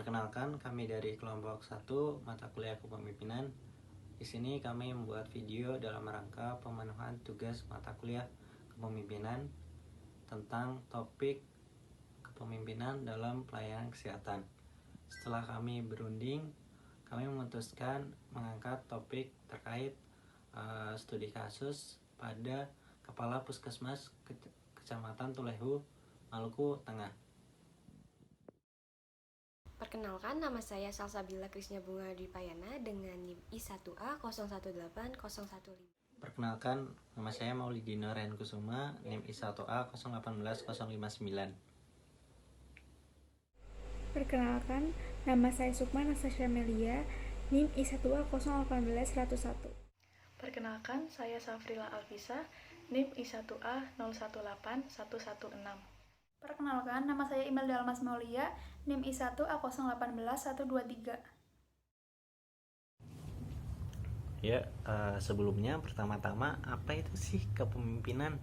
Perkenalkan, kami dari kelompok 1 mata kuliah kepemimpinan. Di sini kami membuat video dalam rangka pemenuhan tugas mata kuliah kepemimpinan tentang topik kepemimpinan dalam pelayanan kesehatan. Setelah kami berunding, kami memutuskan mengangkat topik terkait studi kasus pada Kepala Puskesmas Kecamatan Tulehu, Maluku Tengah. Perkenalkan, nama saya Salsabila Krisna Bunga Dwipayana dengan NIM I1A 018015. Perkenalkan, nama saya Maulidina Ren Kusuma, NIM I1A 018059. Perkenalkan, nama saya Sukma Nastasya Melia, NIM I1A 018101. Perkenalkan, saya Safrila Alfisa, NIM I1A 018116. Perkenalkan, nama saya Imel Dalmas Maulia, NIM I1A 018123. Ya, sebelumnya pertama-tama apa itu sih kepemimpinan?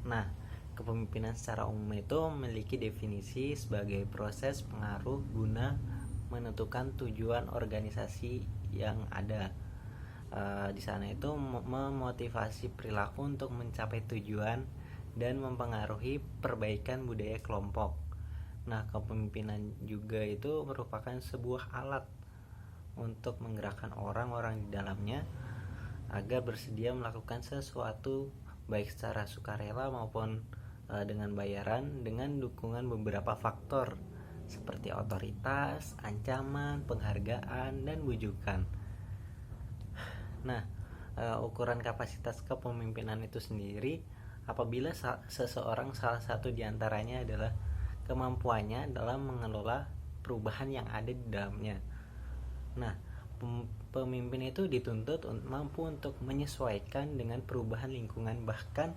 Nah, kepemimpinan secara umum itu memiliki definisi sebagai proses pengaruh guna menentukan tujuan organisasi yang ada. Di sana itu memotivasi perilaku untuk mencapai tujuan dan mempengaruhi perbaikan budaya kelompok. Nah, kepemimpinan juga itu merupakan sebuah alat untuk menggerakkan orang-orang di dalamnya agar bersedia melakukan sesuatu baik secara sukarela maupun dengan bayaran dengan dukungan beberapa faktor seperti otoritas, ancaman, penghargaan, dan bujukan. Nah, ukuran kapasitas kepemimpinan itu sendiri apabila seseorang salah satu diantaranya adalah kemampuannya dalam mengelola perubahan yang ada di dalamnya. Nah, pemimpin itu dituntut mampu untuk menyesuaikan dengan perubahan lingkungan, bahkan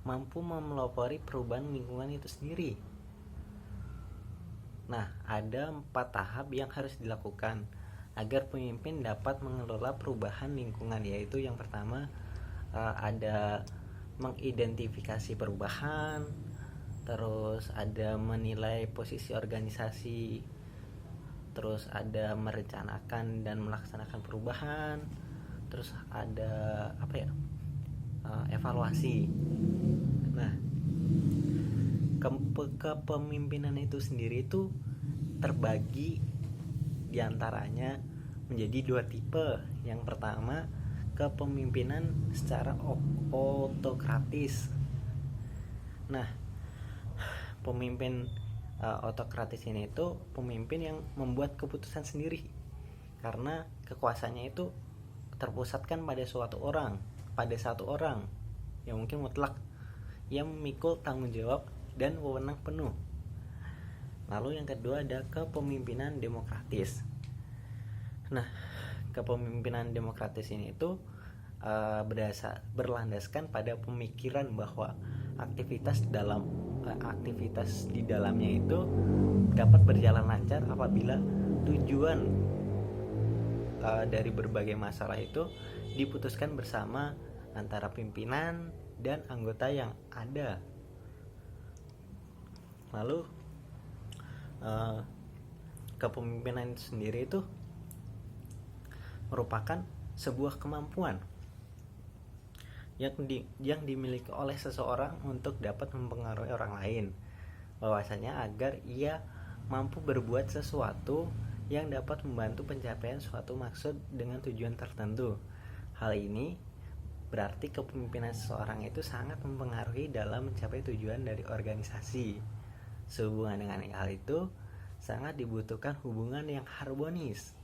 mampu memelopori perubahan lingkungan itu sendiri. Nah, ada 4 tahap yang harus dilakukan agar pemimpin dapat mengelola perubahan lingkungan, yaitu yang pertama ada mengidentifikasi perubahan, terus ada menilai posisi organisasi, terus ada merencanakan dan melaksanakan perubahan, terus ada evaluasi. Nah, kepemimpinan itu sendiri itu terbagi diantaranya menjadi 2 tipe. Yang pertama, kepemimpinan secara autokratis. Nah, pemimpin autokratis ini itu pemimpin yang membuat keputusan sendiri karena kekuasaannya itu terpusatkan pada satu orang yang mungkin mutlak, yang memikul tanggung jawab dan wewenang penuh. Lalu yang kedua ada kepemimpinan demokratis. Nah, kepemimpinan demokratis ini itu berlandaskan pada pemikiran bahwa aktivitas di dalamnya itu dapat berjalan lancar apabila tujuan dari berbagai masalah itu diputuskan bersama antara pimpinan dan anggota yang ada. Lalu kepemimpinan itu sendiri itu merupakan sebuah kemampuan yang dimiliki oleh seseorang untuk dapat mempengaruhi orang lain, bahwasanya agar ia mampu berbuat sesuatu yang dapat membantu pencapaian suatu maksud dengan tujuan tertentu. Hal ini berarti kepemimpinan seseorang itu sangat mempengaruhi dalam mencapai tujuan dari organisasi. Sehubungan dengan hal itu, sangat dibutuhkan hubungan yang harmonis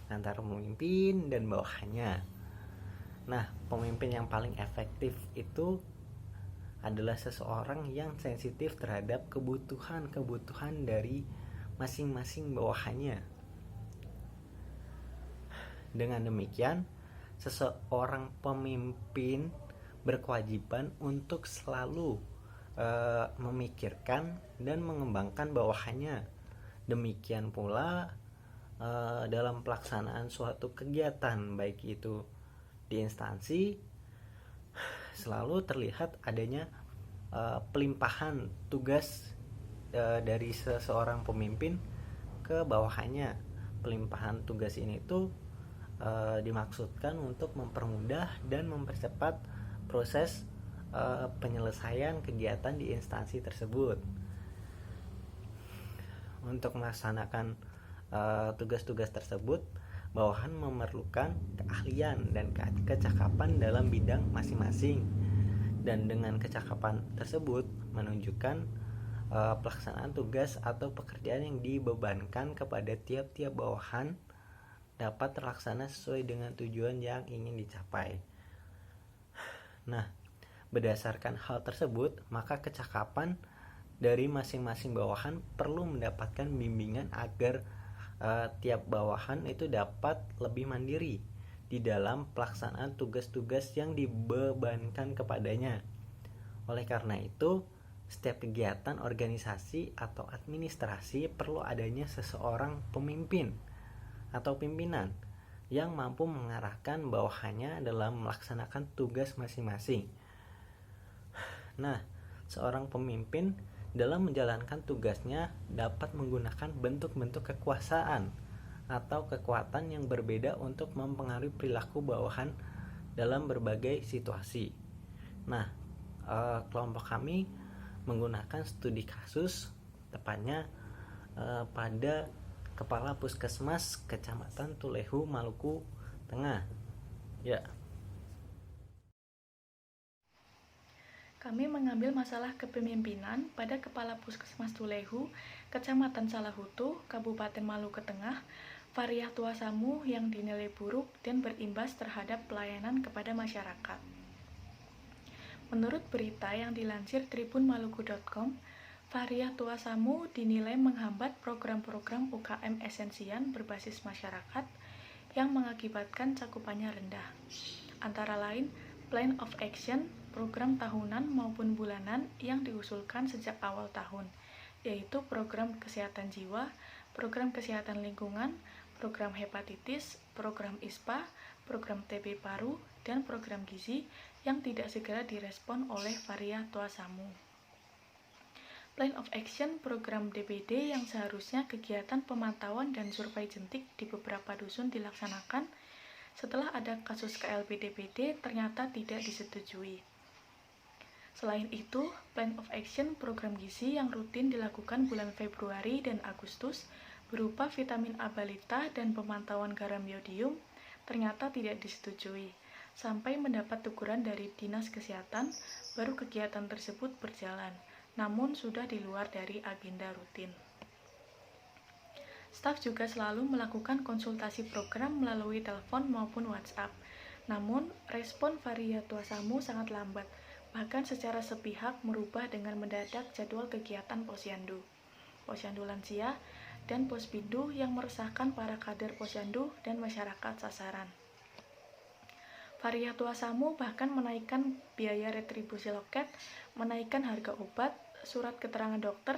antara pemimpin dan bawahannya. Nah, pemimpin yang paling efektif itu adalah seseorang yang sensitif terhadap kebutuhan dari masing-masing bawahannya. Dengan demikian, seseorang pemimpin berkewajiban untuk selalu memikirkan dan mengembangkan bawahannya. Demikian pula dalam pelaksanaan suatu kegiatan, baik itu di instansi, selalu terlihat adanya pelimpahan tugas dari seseorang pemimpin ke bawahannya. Pelimpahan tugas ini tuh dimaksudkan untuk mempermudah dan mempercepat proses penyelesaian kegiatan di instansi tersebut. Untuk melaksanakan tugas-tugas tersebut, bawahan memerlukan keahlian dan kecakapan dalam bidang masing-masing, dan dengan kecakapan tersebut menunjukkan pelaksanaan tugas atau pekerjaan yang dibebankan kepada tiap-tiap bawahan dapat terlaksana sesuai dengan tujuan yang ingin dicapai. Nah, berdasarkan hal tersebut, maka kecakapan dari masing-masing bawahan perlu mendapatkan bimbingan agar tiap bawahan itu dapat lebih mandiri di dalam pelaksanaan tugas-tugas yang dibebankan kepadanya. Oleh karena itu, setiap kegiatan organisasi atau administrasi perlu adanya seseorang pemimpin atau pimpinan yang mampu mengarahkan bawahannya dalam melaksanakan tugas masing-masing. Nah, seorang pemimpin dalam menjalankan tugasnya dapat menggunakan bentuk-bentuk kekuasaan atau kekuatan yang berbeda untuk mempengaruhi perilaku bawahan dalam berbagai situasi. Nah, kelompok kami menggunakan studi kasus, tepatnya pada Kepala Puskesmas Kecamatan Tulehu, Maluku Tengah. Ya. Kami mengambil masalah kepemimpinan pada Kepala Puskesmas Tulehu, Kecamatan Salahutu, Kabupaten Maluku Tengah, Variatua Samu yang dinilai buruk dan berimbas terhadap pelayanan kepada masyarakat. Menurut berita yang dilansir tribunmaluku.com, Variatua Samu dinilai menghambat program-program UKM esensial berbasis masyarakat yang mengakibatkan cakupannya rendah. Antara lain, Plan of Action, program tahunan maupun bulanan yang diusulkan sejak awal tahun, yaitu program kesehatan jiwa, program kesehatan lingkungan, program hepatitis, program ISPA, program TB paru, dan program gizi yang tidak segera direspon oleh Variatua Samu. Plan of Action program DBD yang seharusnya kegiatan pemantauan dan survei jentik di beberapa dusun dilaksanakan setelah ada kasus KLB DBD ternyata tidak disetujui. Selain itu, Plan of Action program gizi yang rutin dilakukan bulan Februari dan Agustus berupa vitamin A balita dan pemantauan garam yodium ternyata tidak disetujui. Sampai mendapat teguran dari Dinas Kesehatan, baru kegiatan tersebut berjalan, namun sudah di luar dari agenda rutin. Staf juga selalu melakukan konsultasi program melalui telepon maupun WhatsApp, namun respon Variatua Samu sangat lambat, bahkan secara sepihak merubah dengan mendadak jadwal kegiatan posyandu lansia, dan pospindu yang meresahkan para kader posyandu dan masyarakat sasaran. Variatua Samu bahkan menaikkan biaya retribusi loket, menaikkan harga obat, surat keterangan dokter,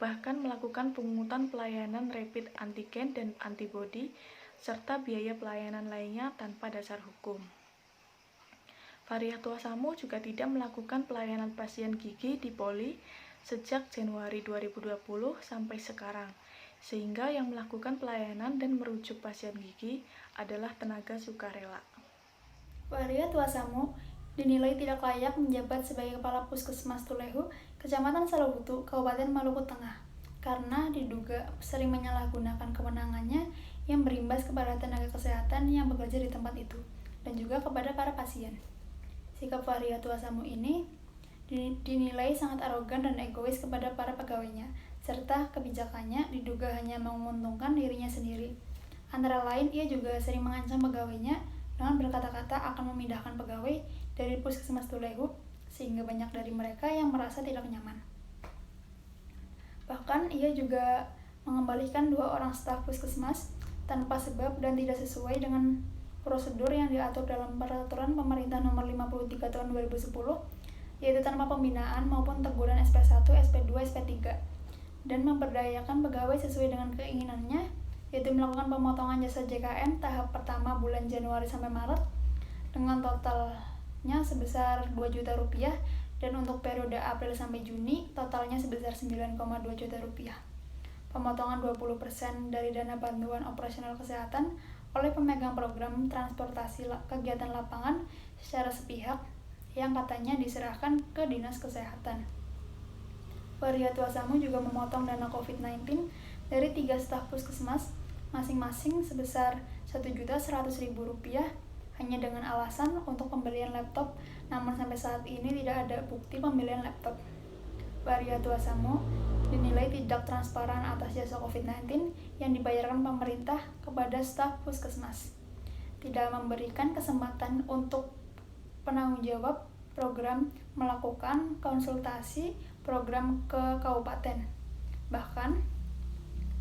bahkan melakukan pungutan pelayanan rapid antigen dan antibody, serta biaya pelayanan lainnya tanpa dasar hukum. Variatua Samu juga tidak melakukan pelayanan pasien gigi di Poli sejak Januari 2020 sampai sekarang, sehingga yang melakukan pelayanan dan merujuk pasien gigi adalah tenaga sukarela. Variatua Samu dinilai tidak layak menjabat sebagai Kepala Puskesmas Tulehu, Kecamatan Salahutu, Kabupaten Maluku Tengah, karena diduga sering menyalahgunakan kewenangannya yang berimbas kepada tenaga kesehatan yang bekerja di tempat itu, dan juga kepada para pasien. Sikap Variatua Samu ini dinilai sangat arogan dan egois kepada para pegawainya, serta kebijakannya diduga hanya menguntungkan dirinya sendiri. Antara lain, ia juga sering mengancam pegawainya dengan berkata-kata akan memindahkan pegawai dari Puskesmas Tulehu, sehingga banyak dari mereka yang merasa tidak nyaman. Bahkan ia juga mengembalikan 2 orang staf puskesmas tanpa sebab dan tidak sesuai dengan prosedur yang diatur dalam Peraturan Pemerintah Nomor 53 Tahun 2010, yaitu tanpa pembinaan maupun teguran SP1, SP2, SP3, dan memberdayakan pegawai sesuai dengan keinginannya, yaitu melakukan pemotongan jasa JKN tahap pertama bulan Januari sampai Maret dengan totalnya sebesar Rp2 juta, dan untuk periode April sampai Juni totalnya sebesar Rp9,2 juta. pemotongan 20% dari dana bantuan operasional kesehatan oleh pemegang program transportasi kegiatan lapangan secara sepihak yang katanya diserahkan ke Dinas Kesehatan. Varia Tuasamu juga memotong dana COVID-19 dari 3 staf puskesmas masing-masing sebesar Rp1.100.000 hanya dengan alasan untuk pembelian laptop, namun sampai saat ini tidak ada bukti pembelian laptop. Varia Tuasamu dinilai tidak transparan atas jasa COVID-19 yang dibayarkan pemerintah kepada staf puskesmas. Tidak memberikan kesempatan untuk penanggung jawab program melakukan konsultasi program ke kabupaten. Bahkan,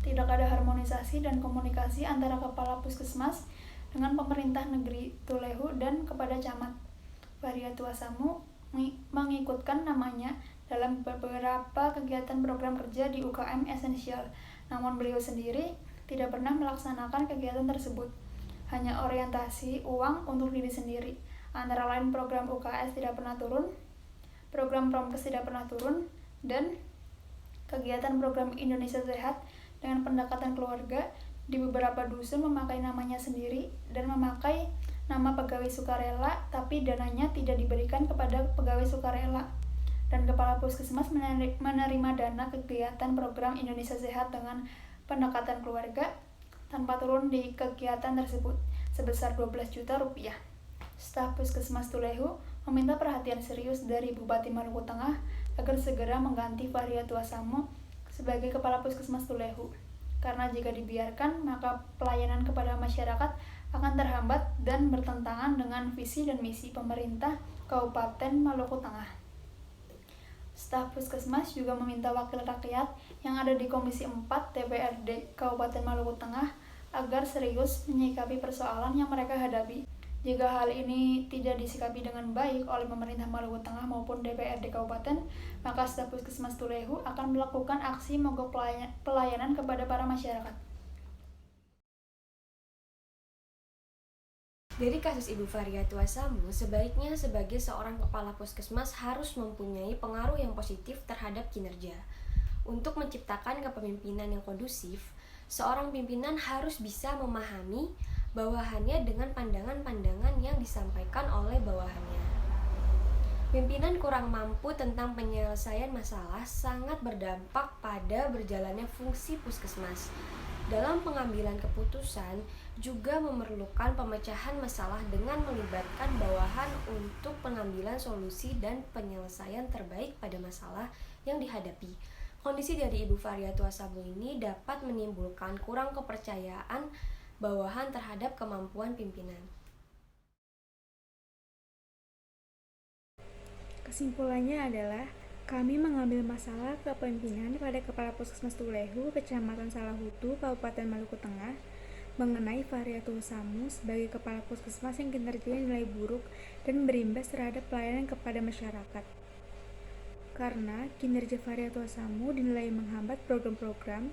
tidak ada harmonisasi dan komunikasi antara kepala puskesmas dengan pemerintah negeri Tulehu dan kepada camat. Varia Tuasamu mengikutkan namanya dalam beberapa kegiatan program kerja di UKM esensial, namun beliau sendiri tidak pernah melaksanakan kegiatan tersebut. Hanya orientasi uang untuk diri sendiri. Antara lain program UKS tidak pernah turun, program Promkes tidak pernah turun, dan kegiatan program Indonesia Sehat dengan pendekatan keluarga di beberapa dusun memakai namanya sendiri dan memakai nama pegawai sukarela, tapi dananya tidak diberikan kepada pegawai sukarela. Dan kepala puskesmas menerima dana kegiatan program Indonesia Sehat dengan pendekatan keluarga tanpa turun di kegiatan tersebut sebesar Rp12 juta. Staf Puskesmas Tulehu meminta perhatian serius dari Bupati Maluku Tengah agar segera mengganti Varia Tuasamu sebagai kepala Puskesmas Tulehu. Karena jika dibiarkan, maka pelayanan kepada masyarakat akan terhambat dan bertentangan dengan visi dan misi pemerintah Kabupaten Maluku Tengah. Staf Puskesmas juga meminta wakil rakyat yang ada di Komisi 4 DPRD Kabupaten Maluku Tengah agar serius menyikapi persoalan yang mereka hadapi. Jika hal ini tidak disikapi dengan baik oleh pemerintah Maluku Tengah maupun DPRD Kabupaten, maka staf Puskesmas Tulehu akan melakukan aksi mogok pelayanan kepada para masyarakat. Dari kasus Ibu Varia Tuasamu, sebaiknya sebagai seorang kepala puskesmas harus mempunyai pengaruh yang positif terhadap kinerja. Untuk menciptakan kepemimpinan yang kondusif, seorang pimpinan harus bisa memahami bawahannya dengan pandangan-pandangan yang disampaikan oleh bawahannya. Pimpinan kurang mampu tentang penyelesaian masalah sangat berdampak pada berjalannya fungsi puskesmas. Dalam pengambilan keputusan juga memerlukan pemecahan masalah dengan melibatkan bawahan untuk pengambilan solusi dan penyelesaian terbaik pada masalah yang dihadapi. Kondisi dari Ibu Varia Tuasamu ini dapat menimbulkan kurang kepercayaan bawahan terhadap kemampuan pimpinan. Kesimpulannya adalah kami mengambil masalah kepemimpinan pada Kepala Puskesmas Tulehu, Kecamatan Salahutu, Kabupaten Maluku Tengah, mengenai Varia Tuasamu sebagai Kepala Puskesmas yang kinerjanya dinilai buruk dan berimbas terhadap pelayanan kepada masyarakat. Karena kinerja Varia Tuasamu dinilai menghambat program-program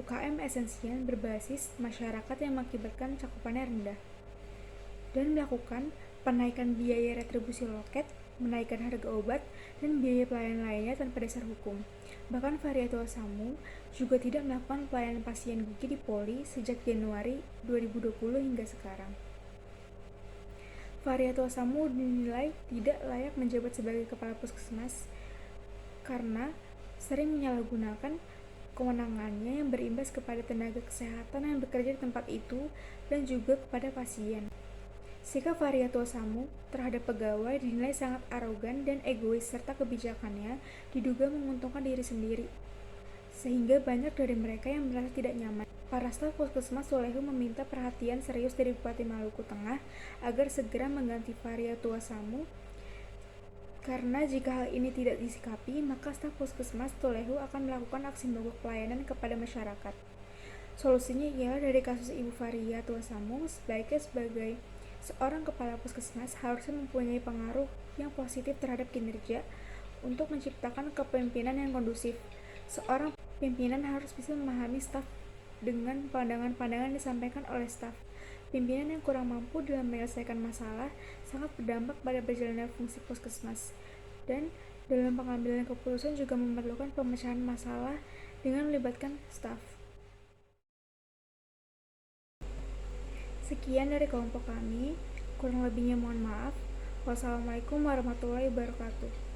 UKM esensial berbasis masyarakat yang mengakibatkan cakupannya rendah, dan melakukan penaikan biaya retribusi loket, menaikkan harga obat, dan biaya pelayanan lainnya tanpa dasar hukum. Bahkan Varia Tuasamu juga tidak melakukan pelayanan pasien gigi di Poli sejak Januari 2020 hingga sekarang. Varia Tuasamu dinilai tidak layak menjabat sebagai kepala puskesmas karena sering menyalahgunakan kewenangannya yang berimbas kepada tenaga kesehatan yang bekerja di tempat itu dan juga kepada pasien. Sikap Varia Tuasamu terhadap pegawai dinilai sangat arogan dan egois serta kebijakannya diduga menguntungkan diri sendiri, sehingga banyak dari mereka yang merasa tidak nyaman. Para staf Puskesmas Tulehu meminta perhatian serius dari Bupati Maluku Tengah agar segera mengganti Varia Tuasamu, karena jika hal ini tidak disikapi, maka staf Puskesmas Tulehu akan melakukan aksi mogok pelayanan kepada masyarakat. Solusinya ialah dari kasus Ibu Varia Tuasamu, sebaiknya sebagai seorang kepala puskesmas harusnya mempunyai pengaruh yang positif terhadap kinerja untuk menciptakan kepemimpinan yang kondusif. Seorang pimpinan harus bisa memahami staf dengan pandangan-pandangan disampaikan oleh staf. Pimpinan yang kurang mampu dalam menyelesaikan masalah sangat berdampak pada berjalannya fungsi puskesmas. Dan dalam pengambilan keputusan juga memerlukan pemecahan masalah dengan melibatkan staf. Sekian dari kelompok kami, kurang lebihnya mohon maaf. Wassalamualaikum warahmatullahi wabarakatuh.